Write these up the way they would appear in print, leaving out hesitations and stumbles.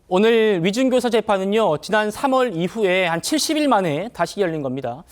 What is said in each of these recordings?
오늘 위증교사 재판은요, 지난 3월 이후에 한 70일 만에 다시 열린 겁니다.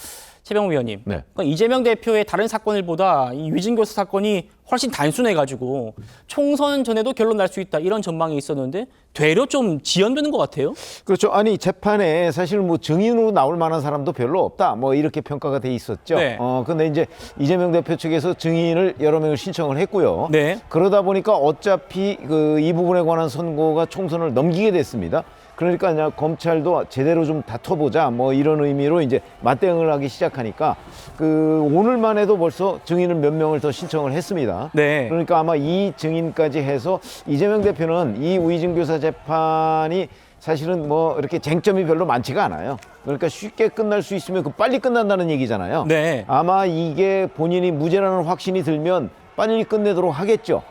최병우 위원님, 네. 그러니까 이재명 대표의 다른 사건들보다 이 위증교사 사건이 훨씬 단순해가지고 총선 전에도 결론 날 수 있다 이런 전망이 있었는데 되려 좀 지연되는 것 같아요. 그렇죠. 아니 재판에 사실 뭐 증인으로 나올 만한 사람도 별로 없다. 뭐 이렇게 평가가 돼 있었죠. 네. 근데 이제 이재명 대표 측에서 증인을 여러 명을 신청을 했고요. 네. 그러다 보니까 어차피 이 부분에 관한 선고가 총선을 넘기게 됐습니다. 그러니까 그냥 검찰도 제대로 좀 다퉈보자 뭐 이런 의미로 이제 맞대응을 하기 시작하니까 오늘만 해도 벌써 증인을 몇 명을 더 신청을 했습니다. 네. 그러니까 아마 이 증인까지 해서 이재명 대표는 이 위증교사 재판이 사실은 뭐 이렇게 쟁점이 별로 많지가 않아요. 그러니까 쉽게 끝날 수 있으면 빨리 끝난다는 얘기잖아요. 네. 아마 이게 본인이 무죄라는 확신이 들면 빨리 끝내도록 하겠죠.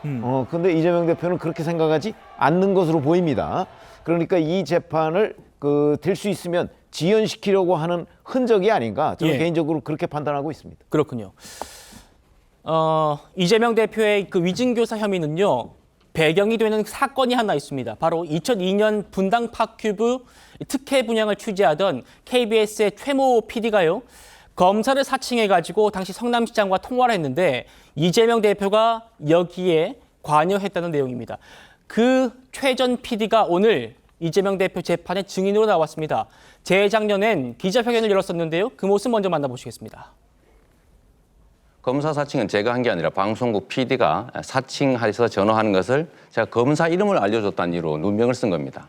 근데 이재명 대표는 그렇게 생각하지 않는 것으로 보입니다. 그러니까 이 재판을 될 수 있으면 지연시키려고 하는 흔적이 아닌가 저는 개인적으로 그렇게 판단하고 있습니다. 그렇군요. 이재명 대표의 그 위증교사 혐의는요, 배경이 되는 사건이 하나 있습니다. 바로 2002년 분당 팝큐브 특혜 분양을 취재하던 KBS의 최모 PD가요, 검사를 사칭해가지고 당시 성남시장과 통화를 했는데 이재명 대표가 여기에 관여했다는 내용입니다. 그 최 전 PD가 오늘 이재명 대표 재판의 증인으로 나왔습니다. 재작년엔 기자회견을 열었었는데요. 그 모습 먼저 만나보시겠습니다. 검사 사칭은 제가 한 게 아니라 방송국 PD가 사칭해서 전화하는 것을 제가 검사 이름을 알려줬다는 이유로 누명을 쓴 겁니다.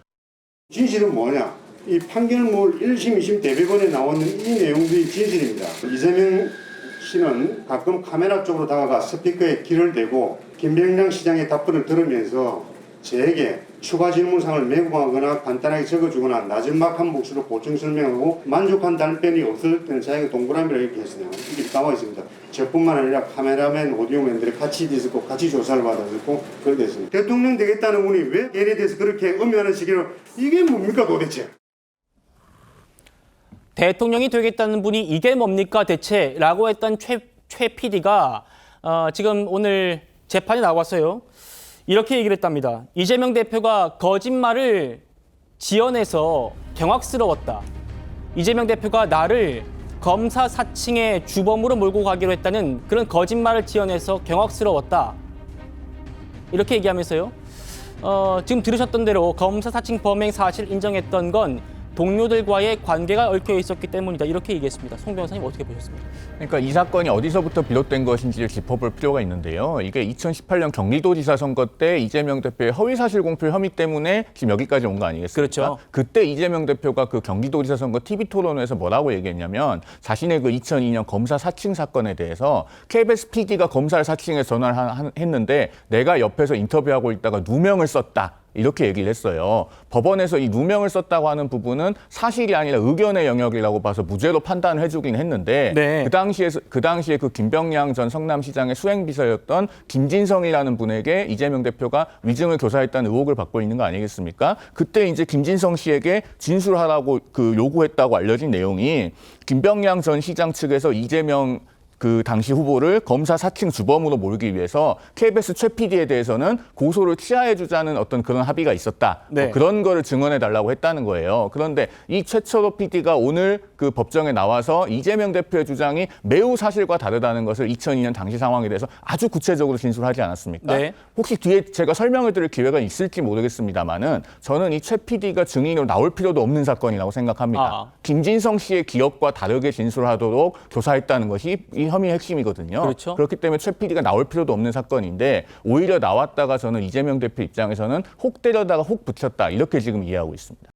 진실은 뭐냐? 이 판결문 1심, 2심 대법원에 나오는 이 내용들이 진실입니다. 이재명 씨는 가끔 카메라 쪽으로 다가가 스피커에 귀를 대고 김병장 시장의 답변을 들으면서 저에게 추가 질문사항을 메모하거나 간단하게 적어주거나 나중막 한 목소리로 보충 설명하고 만족한 답변이 없을 때는 자기가 동그라미를 이렇게 했어요. 이게 나와 있습니다. 저뿐만 아니라 카메라맨, 오디오맨들이 같이 있었고 같이 조사를 받았고 그렇게 됐습니다. 대통령 되겠다는 분이 왜 얘에 대해서 그렇게 음해하는 식으로 이게 뭡니까 도대체? 대통령이 되겠다는 분이 이게 뭡니까 대체? 라고 했던 최 PD가 지금 오늘 재판에 나왔어요. 이렇게 얘기를 했답니다. 이재명 대표가 거짓말을 지어내서 경악스러웠다. 이재명 대표가 나를 검사 사칭의 주범으로 몰고 가기로 했다는 그런 거짓말을 지어내서 경악스러웠다. 이렇게 얘기하면서요. 지금 들으셨던 대로 검사 사칭 범행 사실 인정했던 건 동료들과의 관계가 얽혀 있었기 때문이다. 이렇게 얘기했습니다. 송 변호사님 어떻게 보셨습니까? 그러니까 이 사건이 어디서부터 비롯된 것인지를 짚어볼 필요가 있는데요. 이게 2018년 경기도지사 선거 때 이재명 대표의 허위사실 공표 혐의 때문에 지금 여기까지 온 거 아니겠습니까? 그렇죠. 그때 이재명 대표가 그 경기도지사 선거 TV토론에서 뭐라고 얘기했냐면 자신의 그 2002년 검사 사칭 사건에 대해서 KBS PD가 검사를 사칭해서 전화를 했는데 내가 옆에서 인터뷰하고 있다가 누명을 썼다. 이렇게 얘기를 했어요. 법원에서 이 누명을 썼다고 하는 부분은 사실이 아니라 의견의 영역이라고 봐서 무죄로 판단을 해주긴 했는데 네. 그 당시에 그 김병량 전 성남시장의 수행비서였던 김진성이라는 분에게 이재명 대표가 위증을 교사했다는 의혹을 받고 있는 거 아니겠습니까? 그때 이제 김진성 씨에게 진술하라고 요구했다고 알려진 내용이 김병량 전 시장 측에서 이재명 그 당시 후보를 검사 사칭 주범으로 몰기 위해서 KBS 최 PD에 대해서는 고소를 취하해주자는 어떤 그런 합의가 있었다. 네. 그런 거를 증언해달라고 했다는 거예요. 그런데 이 최철호 PD가 오늘 그 법정에 나와서 이재명 대표의 주장이 매우 사실과 다르다는 것을 2002년 당시 상황에 대해서 아주 구체적으로 진술하지 않았습니까? 네. 혹시 뒤에 제가 설명을 드릴 기회가 있을지 모르겠습니다만은 저는 이 최 PD가 증인으로 나올 필요도 없는 사건이라고 생각합니다. 김진성 씨의 기억과 다르게 진술하도록 교사했다는 것이 이 혐의의 핵심이거든요. 그렇죠. 그렇기 때문에 최 PD가 나올 필요도 없는 사건인데 오히려 나왔다가 저는 이재명 대표 입장에서는 혹 때려다가 혹 붙였다 이렇게 지금 이해하고 있습니다.